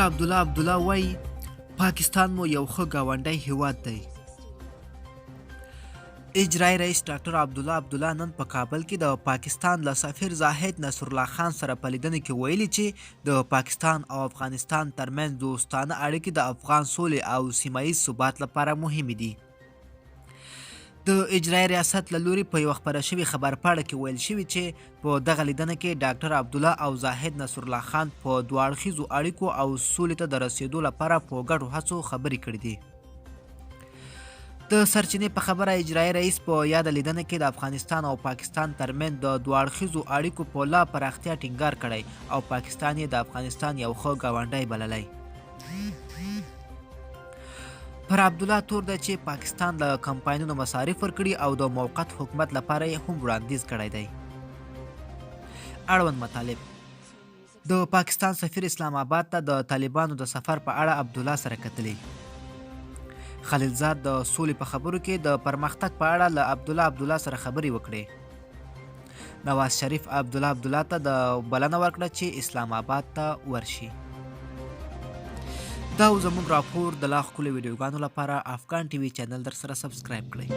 ډاکټر عبدالله وایي پاکستان مو یو ښه ګاونډی هیواد دی. اجرایي رئیس ډاکټر عبدالله نن په کابل کې د پاکستان له سفیر زاهد نصرالله خان سره په لیدنه کې ویلي چې د پاکستان او افغانستان ترمنځ دوستانه اړیکې د افغان سولې او سیمه ییز ثبات لپاره مهمې دي. د اجرایي ریاست له لوري په یوه خپره شوې خبرپاڼه کې ویل شوي چې په دغه لیدنه کې ډاکټر عبدالله او زاهد نصرالله خان په دوه اړخیزو اړیکو او سولې ته د رسېدو لپاره په ګډو هڅو خبرې کړې دي. د سرچینې په خبره اجرایي رئیس په یاده لیدنه کې د افغانستان او پاکستان ترمنځ د دوه اړخیزو اړیکو په لا پراختیا ټینګار کړی او پاکستان یې د افغانستان یو ښه ګاونډی بللی. پر عبدالله تور ده چې پاکستان له کمپاینونو مصارف ورکړي او د موقت حکومت لپاره یې هم وړاندیز کړی دی. اړوند مطالب: د پاکستان سفیر اسلام آباد ته د طالبانو د سفر په اړه عبدالله سره کتلي. خلیلزاد د سولې په خبرو کې د پرمختګ په اړه له عبدالله سره خبرې وکړې. نواز شریف عبدالله ته د بلنه ورکړه چې اسلام آباد ته ورشي. دا و زموږ راپور. د لا ښکلو ویډیوګانو لپاره افغان ټي وي چینل در سره سبسکرایب کړئ.